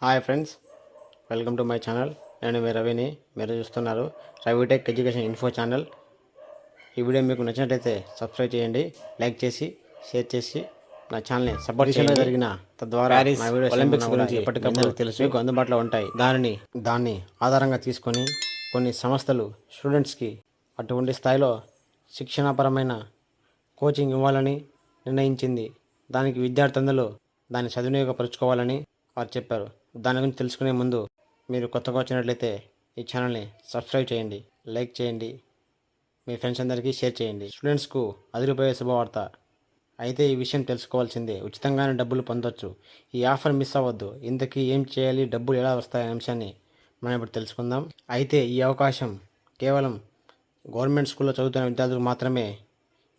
Hi friends, welcome to my channel. నేను మీ రవిని. మీరు చూస్తున్నారు రవిటెక్ ఎడ్యుకేషన్ ఇన్ఫో ఛానల్. ఈ వీడియో మీకు నచ్చినట్లయితే సబ్స్క్రైబ్ చేయండి, లైక్ చేసి షేర్ చేసి నా ఛానల్ని సపోర్ట్ చేయండి. జరిగిన తద్వారా నా వీడియోస్ ఒలింపిక్స్ గురించి ఎప్పటికప్పుడు తెలుసు మీకు అందుబాటులో ఉంటాయి. దాన్ని ఆధారంగా తీసుకొని కొన్ని సంస్థలు స్టూడెంట్స్కి అటువంటి స్థాయిలో శిక్షణాపరమైన కోచింగ్ ఇవ్వాలని నిర్ణయించింది. దానికి విద్యార్థులందరూ దాన్ని సద్వినియోగపరుచుకోవాలని వారు చెప్పారు. దాని గురించి తెలుసుకునే ముందు మీరు కొత్తగా వచ్చినట్లయితే ఈ ఛానల్ని సబ్స్క్రైబ్ చేయండి, లైక్ చేయండి, మీ ఫ్రెండ్స్ అందరికీ షేర్ చేయండి. స్టూడెంట్స్కు అదిరిపోయే శుభవార్త. అయితే ఈ విషయం తెలుసుకోవాల్సిందే. ఉచితంగానే డబ్బులు పొందొచ్చు. ఈ ఆఫర్ మిస్ అవ్వద్దు. ఇంతకీ ఏం చేయాలి, డబ్బులు ఎలా వస్తాయనే అంశాన్ని మనం ఇప్పుడు తెలుసుకుందాం. అయితే ఈ అవకాశం కేవలం గవర్నమెంట్ స్కూల్లో చదువుతున్న విద్యార్థులకు మాత్రమే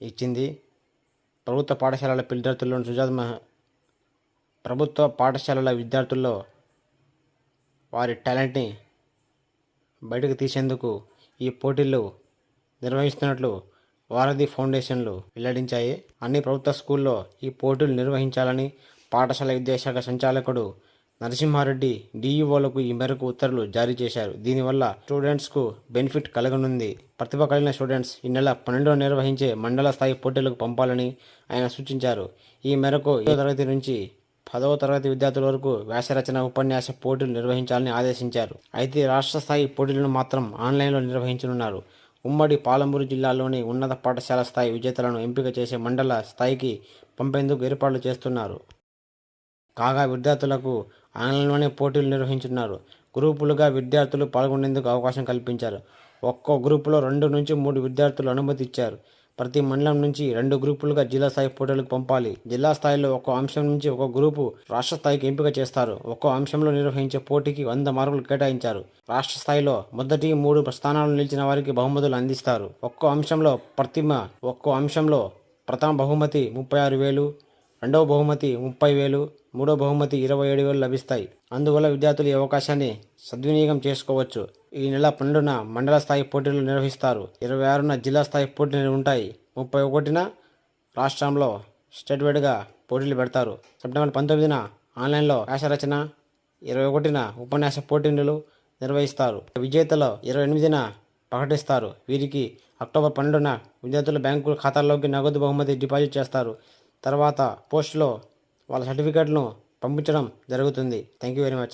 ఇచ్చింది. ప్రభుత్వ పాఠశాలల విద్యార్థుల్లో వారి టాలెంట్ని బయటకు తీసేందుకు ఈ పోటీలు నిర్వహిస్తున్నట్లు వారధి ఫౌండేషన్లు వెల్లడించాయి. అన్ని ప్రభుత్వ స్కూల్లో ఈ పోటీలు నిర్వహించాలని పాఠశాల విద్యాశాఖ సంచాలకుడు నరసింహారెడ్డి డిఈఓలకు ఈ మేరకు ఉత్తర్వులు జారీ చేశారు. దీనివల్ల స్టూడెంట్స్కు బెనిఫిట్ కలగనుంది. ప్రతిభ కలిగిన స్టూడెంట్స్ ఈ నెల 12న నిర్వహించే మండల స్థాయి పోటీలకు పంపాలని ఆయన సూచించారు. ఈ మేరకు 7వ తరగతి నుంచి 10వ తరగతి విద్యార్థుల వరకు వ్యాసరచన, ఉపన్యాస పోటీలు నిర్వహించాలని ఆదేశించారు. అయితే రాష్ట్ర స్థాయి పోటీలను మాత్రం ఆన్లైన్లో నిర్వహించనున్నారు. ఉమ్మడి పాలమూరు జిల్లాలోని ఉన్నత పాఠశాల స్థాయి విజేతలను ఎంపిక చేసే మండల స్థాయికి పంపేందుకు ఏర్పాట్లు చేస్తున్నారు. కాగా విద్యార్థులకు ఆన్లైన్లోనే పోటీలు నిర్వహించున్నారు. గ్రూపులుగా విద్యార్థులు పాల్గొనేందుకు అవకాశం కల్పించారు. ఒక్కో గ్రూపులో 2 నుంచి 3 విద్యార్థులు అనుమతి ఇచ్చారు. ప్రతి మండలం నుంచి 2 గ్రూపులుగా జిల్లా స్థాయి పోటీలకు పంపాలి. జిల్లా స్థాయిలో ఒక్కో అంశం నుంచి ఒక గ్రూపు రాష్ట్ర స్థాయికి ఎంపిక చేస్తారు. ఒక్కో అంశంలో నిర్వహించే పోటీకి 100 మార్కులు కేటాయించారు. రాష్ట్ర స్థాయిలో మొదటి 3 స్థానాలు నిలిచిన వారికి బహుమతులు అందిస్తారు. ఒక్కో అంశంలో ప్రథమ బహుమతి 36,000, రెండవ బహుమతి 30,000, మూడో బహుమతి 27,000 లభిస్తాయి. అందువల్ల విద్యార్థులు ఈ అవకాశాన్ని సద్వినియోగం చేసుకోవచ్చు. ఈ నెల 12న మండల స్థాయి పోటీలు నిర్వహిస్తారు. 26న జిల్లా స్థాయి పోటీలు ఉంటాయి. 31న రాష్ట్రంలో స్టేట్ వైడ్గా పోటీలు పెడతారు. సెప్టెంబర్ 19న ఆన్లైన్లో వ్యాసరచన, 21న ఉపన్యాస పోటీలు నిర్వహిస్తారు. విజేతలు 28న ప్రకటిస్తారు. వీరికి అక్టోబర్ 12న విద్యార్థుల బ్యాంకు ఖాతాల్లోకి నగదు బహుమతి డిపాజిట్ చేస్తారు. తర్వాత పోస్టులో వాళ్ళ సర్టిఫికేట్లను పంపించడం జరుగుతుంది. Thank you very much.